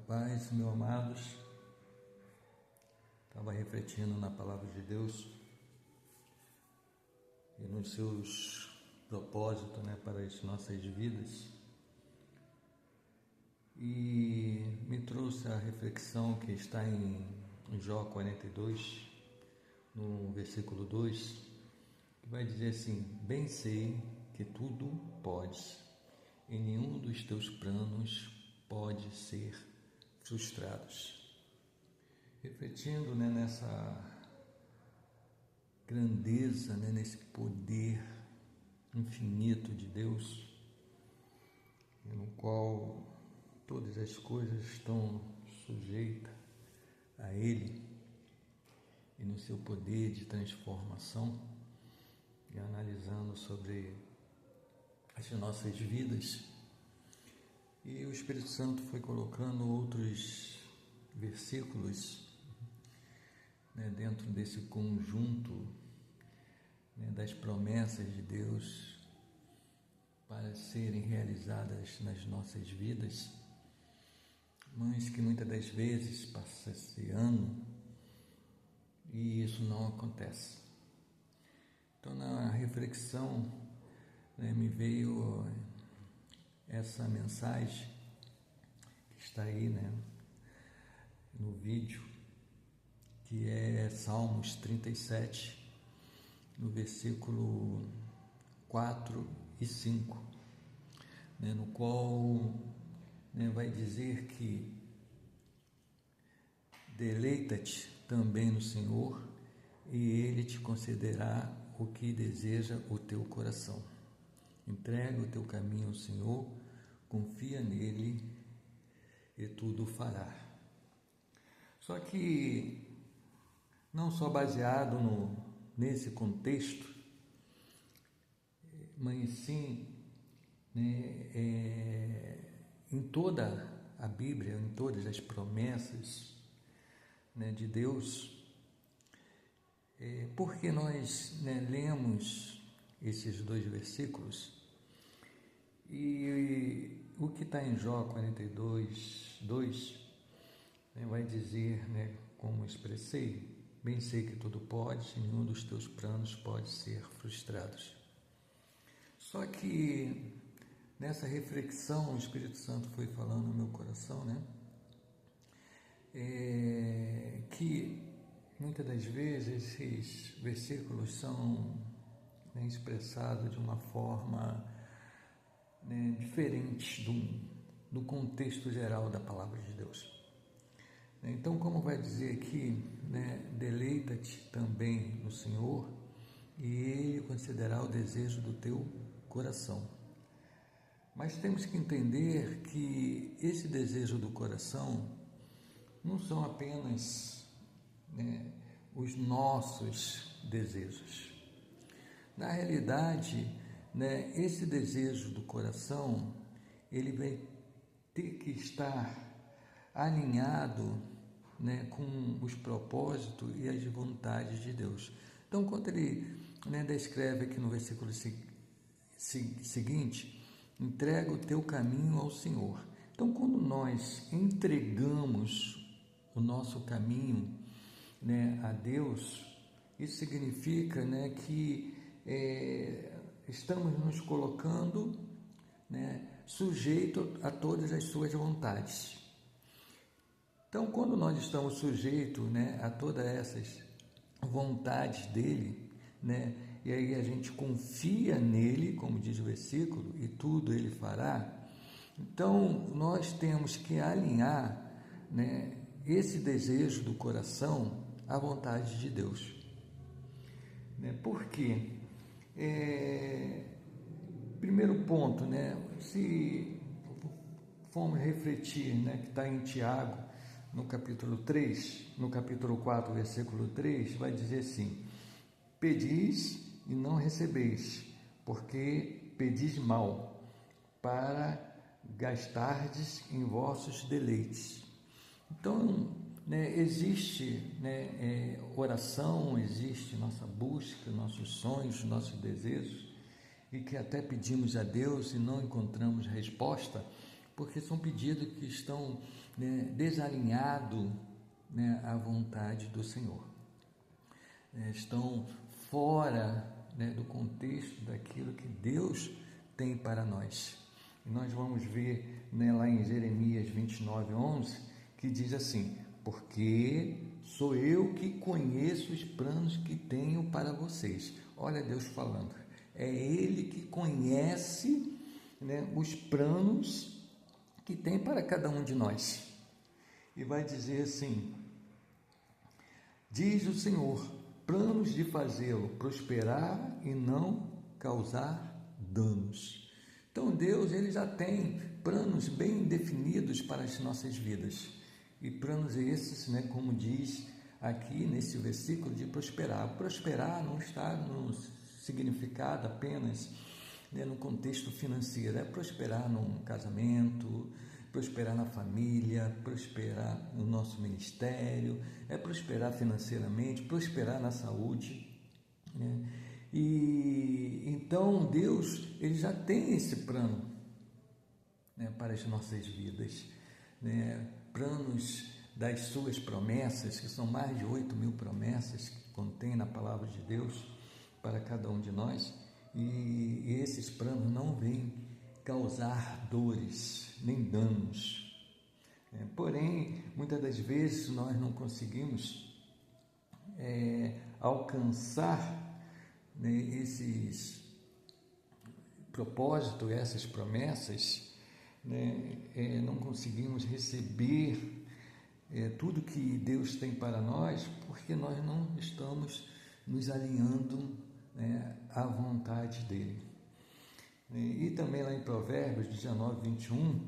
Paz, meus amados, estava refletindo na palavra de Deus e nos seus propósitos, para as nossas vidas, e me trouxe a reflexão que está em Jó 42, no versículo 2, que vai dizer assim: bem sei que tudo podes, e nenhum dos teus planos pode ser frustrados. Refletindo nessa grandeza, nesse poder infinito de Deus, no qual todas as coisas estão sujeitas a Ele e no seu poder de transformação, e analisando sobre as nossas vidas, e o Espírito Santo foi colocando outros versículos dentro desse conjunto das promessas de Deus para serem realizadas nas nossas vidas, mas que muitas das vezes passa esse ano e isso não acontece. Então, na reflexão, me veio essa mensagem que está aí no vídeo, que é Salmos 37, no versículo 4 e 5, no qual vai dizer que deleita-te também no Senhor, e Ele te concederá o que deseja o teu coração. Entrega o teu caminho ao Senhor, confia nele e tudo fará. Só que não só baseado nesse contexto, mas sim em toda a Bíblia, em todas as promessas de Deus, porque nós lemos esses dois versículos, e o que está em Jó 42, 2, vai dizer, como expressei: bem sei que tudo podes, e nenhum dos teus planos pode ser frustrado. Só que nessa reflexão o Espírito Santo foi falando no meu coração, que muitas das vezes esses versículos são expressados de uma forma diferente do contexto geral da palavra de Deus. Então, como vai dizer aqui, deleita-te também no Senhor, e Ele concederá o desejo do teu coração. Mas temos que entender que esse desejo do coração não são apenas os nossos desejos. Na realidade, esse desejo do coração, ele vai ter que estar alinhado com os propósitos e as vontades de Deus. Então, quando ele descreve aqui no versículo seguinte: entrega o teu caminho ao Senhor. Então, quando nós entregamos o nosso caminho a Deus, isso significa que estamos nos colocando sujeito a todas as suas vontades. Então, quando nós estamos sujeitos a todas essas vontades dele, e aí a gente confia nele, como diz o versículo, e tudo ele fará, então nós temos que alinhar esse desejo do coração à vontade de Deus. Por quê? Primeiro ponto, se formos refletir, que está em Tiago, no capítulo 3, no capítulo 4, versículo 3, vai dizer assim: pedis e não recebeis, porque pedis mal, para gastardes em vossos deleites. Então, existe oração, existe nossa busca, nossos sonhos, nossos desejos, e que até pedimos a Deus e não encontramos resposta, porque são pedidos que estão, né, desalinhados, né, à vontade do Senhor. Estão fora, né, do contexto daquilo que Deus tem para nós. E nós vamos ver, né, lá em Jeremias 29:11, que diz assim: porque sou eu que conheço os planos que tenho para vocês. Olha Deus falando. É Ele que conhece, né, os planos que tem para cada um de nós. E vai dizer assim: diz o Senhor, planos de fazê-lo prosperar e não causar danos. Então Deus, Ele já tem planos bem definidos para as nossas vidas. E planos esses, né, como diz aqui nesse versículo, de prosperar. Prosperar não está no significado apenas, né, no contexto financeiro, é prosperar num casamento, prosperar na família, prosperar no nosso ministério, é prosperar financeiramente, prosperar na saúde, né? E então Deus, Ele já tem esse plano, né, para as nossas vidas, né? Planos das suas promessas, que são mais de 8.000 promessas que contém na palavra de Deus para cada um de nós, e esses planos não vêm causar dores nem danos. Porém, muitas das vezes nós não conseguimos alcançar, né, esses propósitos, essas promessas, né, não conseguimos receber tudo que Deus tem para nós, porque nós não estamos nos alinhando, né, à vontade dEle. E também lá em Provérbios 19:21,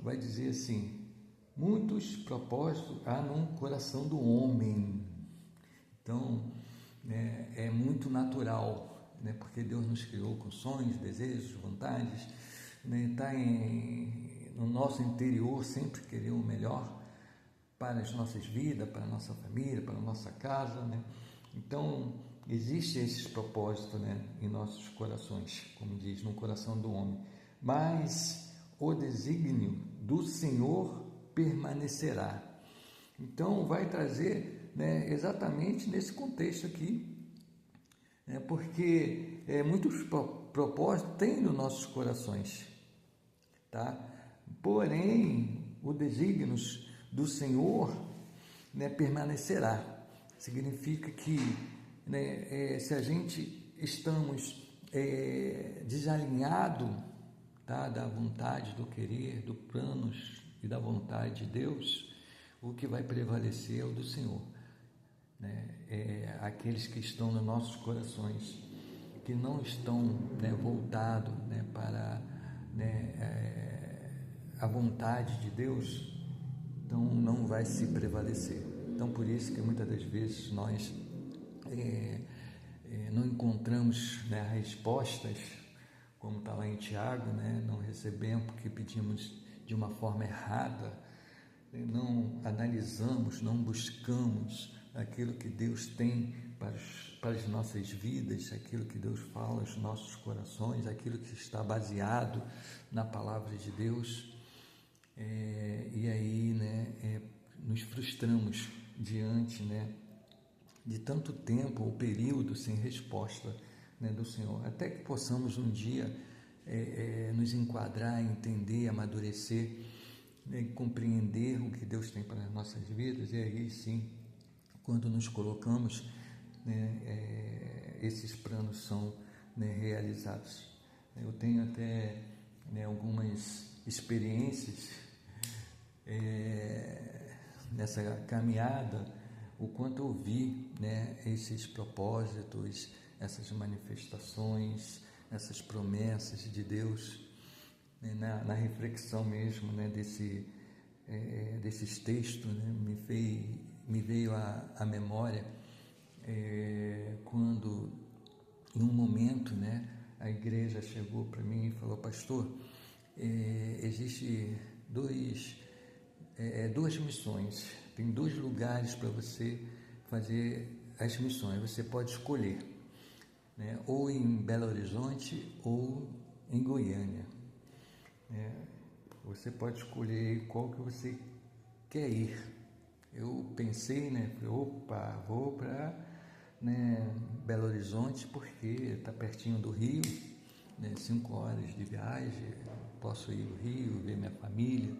vai dizer assim: muitos propósitos há no coração do homem. Então, né, é muito natural, né, porque Deus nos criou com sonhos, desejos, vontades, né, está no nosso interior sempre querer o melhor para as nossas vidas, para a nossa família, para a nossa casa, né? Então, existem esses propósitos, né, em nossos corações, como diz, no coração do homem. Mas o desígnio do Senhor permanecerá. Então, vai trazer, né, exatamente nesse contexto aqui, né, porque muitos propósitos tem nos nossos corações, tá? Porém, o desígnio do Senhor, né, permanecerá. Significa que, né, se a gente estamos desalinhado, tá, da vontade, do querer, dos planos e da vontade de Deus, o que vai prevalecer é o do Senhor, né? Aqueles que estão nos nossos corações, que não estão, né, voltados, né, para, né, a vontade de Deus, então não vai se prevalecer. Então por isso que muitas das vezes nós não encontramos, né, respostas, como está lá em Tiago, né, não recebemos porque pedimos de uma forma errada, não analisamos, não buscamos aquilo que Deus tem para as nossas vidas, aquilo que Deus fala aos nossos corações, aquilo que está baseado na palavra de Deus. E aí, né, nos frustramos diante, né, de tanto tempo ou período sem resposta, né, do Senhor, até que possamos um dia nos enquadrar, entender, amadurecer, né, compreender o que Deus tem para as nossas vidas. E aí sim, quando nos colocamos, né, esses planos são, né, realizados. Eu tenho até, né, algumas experiências nessa caminhada, o quanto eu vi, né, esses propósitos, essas manifestações, essas promessas de Deus, né, na reflexão mesmo, né, desses textos, né, me veio à memória quando, em um momento, né, a igreja chegou para mim e falou: pastor, existe duas missões, tem 2 lugares para você fazer as missões, você pode escolher, né, ou em Belo Horizonte ou em Goiânia. Você pode escolher qual que você quer ir. Eu pensei, né? Opa, vou para, né, Belo Horizonte porque está pertinho do Rio, né, 5 horas de viagem, posso ir ao Rio, ver minha família,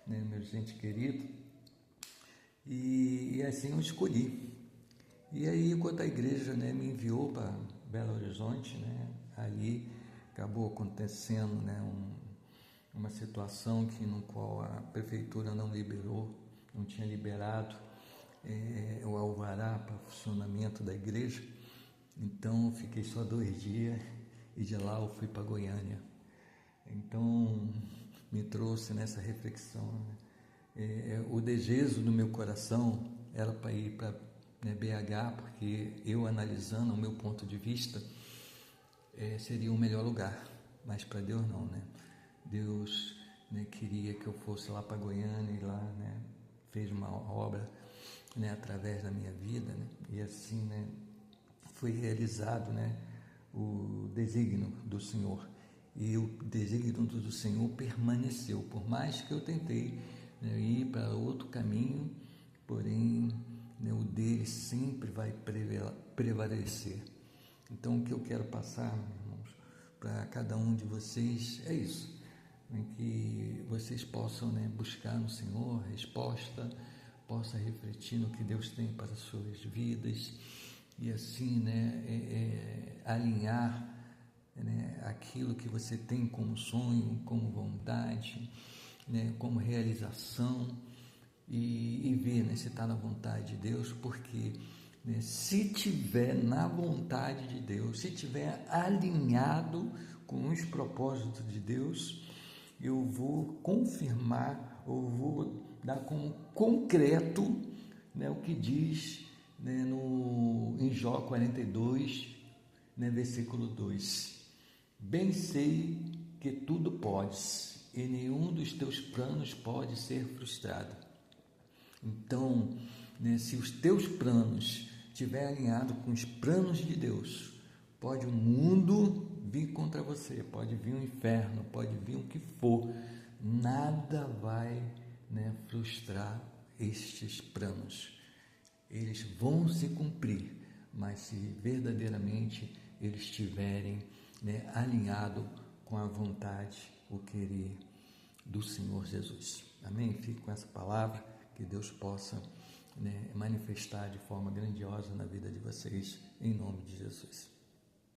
né, meu gente querido. E assim eu escolhi. E aí, quando a igreja, né, me enviou para Belo Horizonte, né, ali acabou acontecendo, né, uma situação no qual a prefeitura não liberou, não tinha liberado o alvará para funcionamento da igreja. Então, fiquei só 2 dias e de lá eu fui para Goiânia. Então, me trouxe nessa reflexão, né? O desejo do meu coração era para ir para, né, BH, porque eu, analisando o meu ponto de vista, seria o melhor lugar, mas para Deus não, né? Deus, né, queria que eu fosse lá para Goiânia e lá, né, fez uma obra, né, através da minha vida, né? E assim, né, foi realizado, né, o desígnio do Senhor. E o desígnio do Senhor permaneceu, por mais que eu tentei, né, ir para outro caminho, porém, né, o dele sempre vai prevalecer. Então, o que eu quero passar, meus irmãos, para cada um de vocês é isso, né, que vocês possam, né, buscar no Senhor resposta, possa refletir no que Deus tem para as suas vidas e assim, né, alinhar, né, aquilo que você tem como sonho, como vontade, né, como realização e ver, né, se está na vontade de Deus, porque, né, se tiver na vontade de Deus, se tiver alinhado com os propósitos de Deus, eu vou confirmar, ou vou dar como concreto, né, o que diz, né, em Jó 42, né, versículo 2. Bem sei que tudo podes, e nenhum dos teus planos pode ser frustrado. Então, né, se os teus planos estiverem alinhados com os planos de Deus, pode o mundo vir contra você, pode vir o inferno, pode vir o que for, nada vai, né, frustrar estes planos. Eles vão se cumprir, mas se verdadeiramente eles estiverem, né, alinhados com a vontade, o querer do Senhor Jesus. Amém? Fique com essa palavra, que Deus possa, né, manifestar de forma grandiosa na vida de vocês, em nome de Jesus.